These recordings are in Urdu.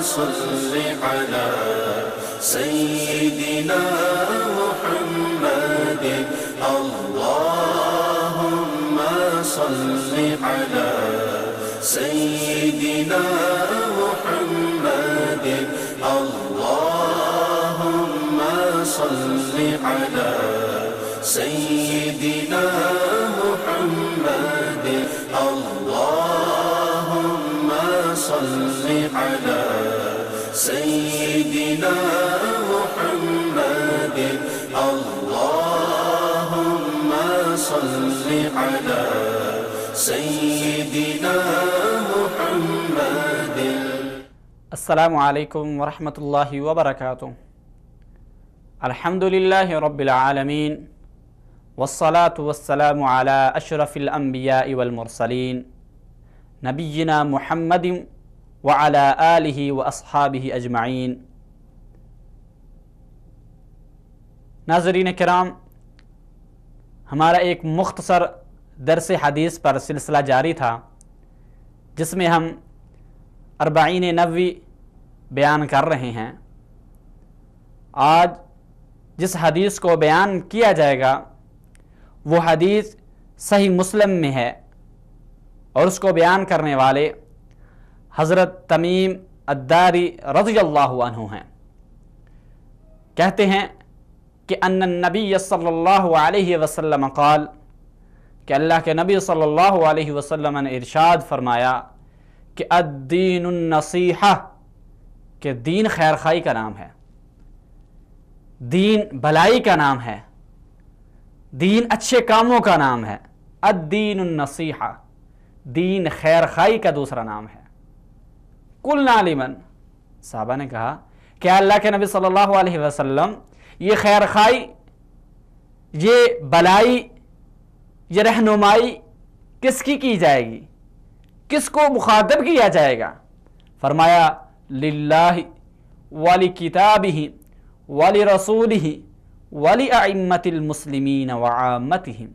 صل على سيدنا محمد اللهم صل على سيدنا محمد اللهم صل على سيدنا محمد اللهم صل على سيدنا محمد اللهم صل على سيدنا محمد. السلام علیکم ورحمۃ اللہ وبرکاتہ. الحمدللہ رب العالمین والصلاة والسلام علی اشرف الانبیاء والمرسلین نبینا محمد وعلی آلہ واصحابہ اجمعین. ناظرین کرام، ہمارا ایک مختصر درس حدیث پر سلسلہ جاری تھا جس میں ہم 40 نبوی بیان کر رہے ہیں. آج جس حدیث کو بیان کیا جائے گا وہ حدیث صحیح مسلم میں ہے اور اس کو بیان کرنے والے حضرت تمیم الداری رضی اللہ عنہ ہیں. کہتے ہیں کہ ان النبی صلی اللہ علیہ وسلم قال، کہ اللہ کے نبی صلی اللہ علیہ وسلم نے ارشاد فرمایا کہ الدین النصیحہ، کہ دین خیر خواہی کا نام ہے، دین بھلائی کا نام ہے، دین اچھے کاموں کا نام ہے. الدین النصیحہ، دین خیر خواہی کا دوسرا نام ہے. قلنا لمن، صحابہ نے کہا کہ اللہ کے نبی صلی اللہ علیہ وسلم یہ خیر خواہی، یہ بھلائی، یہ رہنمائی کس کی جائے گی، کس کو مخاطب کیا جائے گا؟ فرمایا للہ ولکتابہ ولرسولہ ولأئمۃ المسلمین وعامتہم.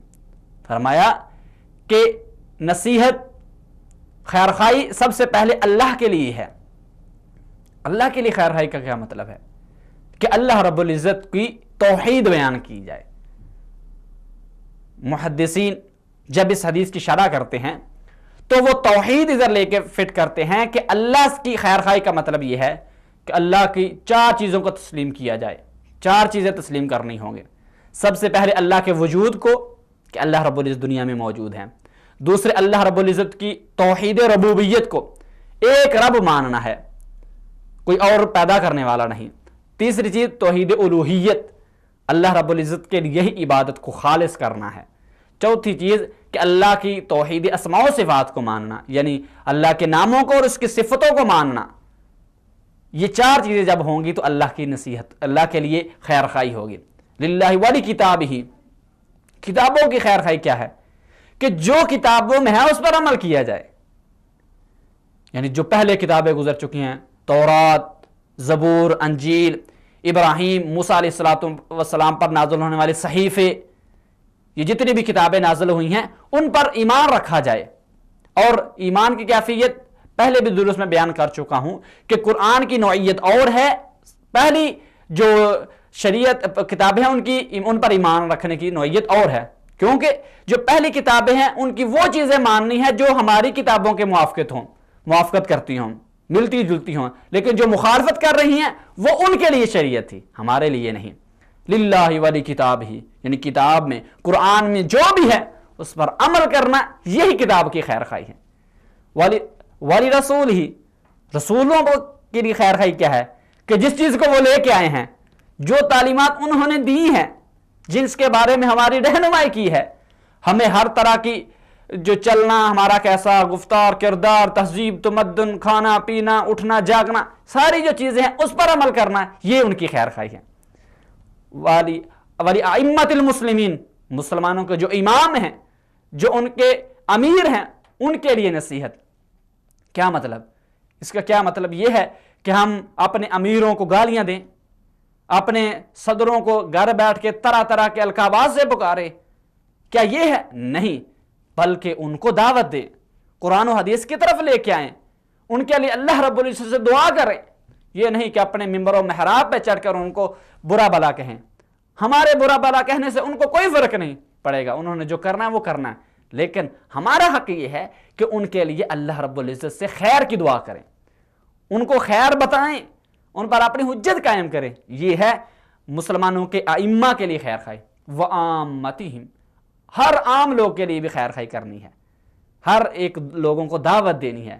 فرمایا کہ نصیحت، خیر خواہی سب سے پہلے اللہ کے لیے ہے. اللہ کے لیے خیر خواہی کا کیا مطلب ہے؟ کہ اللہ رب العزت کی توحید بیان کی جائے. محدثین جب اس حدیث کی شرح کرتے ہیں تو وہ توحید ادھر لے کے فٹ کرتے ہیں کہ اللہ کی خیر خواہی کا مطلب یہ ہے کہ اللہ کی 4 چیزوں کو تسلیم کیا جائے. 4 چیزیں تسلیم کرنی ہوں گے. سب سے پہلے اللہ کے وجود کو، کہ اللہ رب العزت دنیا میں موجود ہیں. دوسرے اللہ رب العزت کی توحید ربوبیت کو، ایک رب ماننا ہے، کوئی اور پیدا کرنے والا نہیں. تیسری چیز توحید الوہیت، اللہ رب العزت کے لیے ہی عبادت کو خالص کرنا ہے. چوتھی چیز کہ اللہ کی توحید اسماء و صفات کو ماننا، یعنی اللہ کے ناموں کو اور اس کی صفتوں کو ماننا. یہ 4 چیزیں جب ہوں گی تو اللہ کی نصیحت، اللہ کے لیے خیر خواہی ہوگی. للہ ولکتابہ، کتابوں کی خیر خواہی کیا ہے؟ کہ جو کتابوں میں ہے اس پر عمل کیا جائے. یعنی جو پہلے کتابیں گزر چکی ہیں، تورات، زبور، انجیل، ابراہیم، موسیٰ علیہ السلام پر نازل ہونے والے صحیفے، یہ جتنی بھی کتابیں نازل ہوئی ہیں ان پر ایمان رکھا جائے. اور ایمان کی کیفیت پہلے بھی دروس میں بیان کر چکا ہوں کہ قرآن کی نوعیت اور ہے. پہلی جو شریعت کتابیں ہیں ان پر ایمان رکھنے کی نوعیت اور ہے، کیونکہ جو پہلی کتابیں ہیں ان کی وہ چیزیں ماننی ہے جو ہماری کتابوں کے موافقت کرتی ہوں، ملتی جلتی ہوں. لیکن جو مخالفت کر رہی ہیں وہ ان کے لیے شریعت تھی، ہمارے لیے نہیں. للہ ولکتابہ، یعنی کتاب میں، قرآن میں جو بھی ہے اس پر عمل کرنا، یہی کتاب کی خیر خواہی ہے. ولرسولہ، رسولوں کے لیے خیر خواہی کیا ہے؟ کہ جس چیز کو وہ لے کے آئے ہیں، جو تعلیمات انہوں نے دی ہیں، جس کے بارے میں ہماری رہنمائی کی ہے، ہمیں ہر طرح کی جو چلنا، ہمارا کیسا گفتار، کردار، تہذیب، تمدن، کھانا پینا، اٹھنا جاگنا، ساری جو چیزیں ہیں اس پر عمل کرنا، یہ ان کی خیر خواہی ہے. ولأئمۃ المسلمین، مسلمانوں کے جو امام ہیں، جو ان کے امیر ہیں، ان کے لیے نصیحت. کیا مطلب؟ اس کا کیا مطلب یہ ہے کہ ہم اپنے امیروں کو گالیاں دیں، اپنے صدروں کو گھر بیٹھ کے طرح طرح کے القابات سے پکارے؟ کیا یہ ہے؟ نہیں، بلکہ ان کو دعوت دیں، قرآن و حدیث کی طرف لے کے آئیں، ان کے لیے اللہ رب العزت سے دعا کریں یہ نہیں کہ اپنے ممبر و محراب پہ چڑھ کر ان کو برا بلا کہیں. ہمارے برا بلا کہنے سے ان کو کوئی فرق نہیں پڑے گا، انہوں نے جو کرنا ہے وہ کرنا ہے، لیکن ہمارا حق یہ ہے کہ ان کے لیے اللہ رب العزت سے خیر کی دعا کریں، ان کو خیر بتائیں، ان پر اپنی حجت قائم کریں. یہ ہے مسلمانوں کے ائمہ کے لیے خیر خواہی. وعامتہم، ہر عام لوگ کے لیے بھی خیر خواہی کرنی ہے، ہر ایک لوگوں کو دعوت دینی ہے،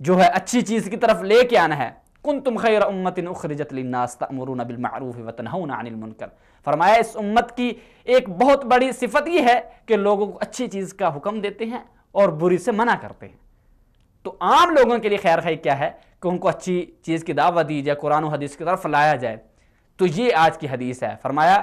جو ہے اچھی چیز کی طرف لے کے آنا ہے. کنتم خیر امت اخرجت للناس تأمرون بالمعروف وتنہون عن المنکر. فرمایا اس امت کی ایک بہت بڑی صفت یہ ہے کہ لوگوں کو اچھی چیز کا حکم دیتے ہیں اور بری سے منع کرتے ہیں. تو عام لوگوں کے لیے خیر خواہی کیا ہے کہ ان کو اچھی چیز کی دعوت دی جائے، قرآن و حدیث کی طرف لایا جائے. تو یہ آج کی حدیث ہے. فرمایا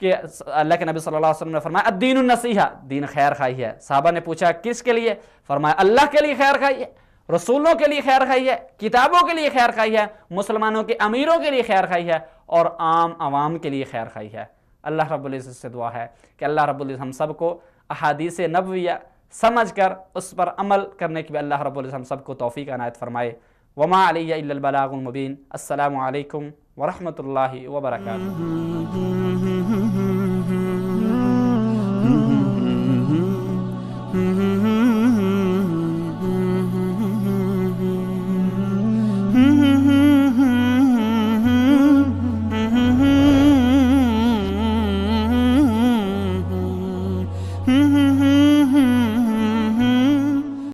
کہ اللہ کے نبی صلی اللہ علیہ وسلم نے فرمایا الدین النصیحہ، دین خیر خواہی ہے. صحابہ نے پوچھا کس کے لیے؟ فرمایا اللہ کے لیے خیر خواہی ہے، رسولوں کے لیے خیر خواہی ہے، کتابوں کے لیے خیر خواہی ہے، مسلمانوں کے امیروں کے لیے خیر خواہی ہے، اور عام عوام کے لیے خیر خواہی ہے. اللہ رب العزت سے دعا ہے کہ اللہ رب العزت ہم سب کو احادیث نبویہ سمجھ کر اس پر عمل کرنے کی بھی اللہ رب العزت ہم سب کو توفیق عنایت فرمائے. وما علی الا البلاغ المبین. السلام علیکم ورحمۃ اللہ وبرکاتہ.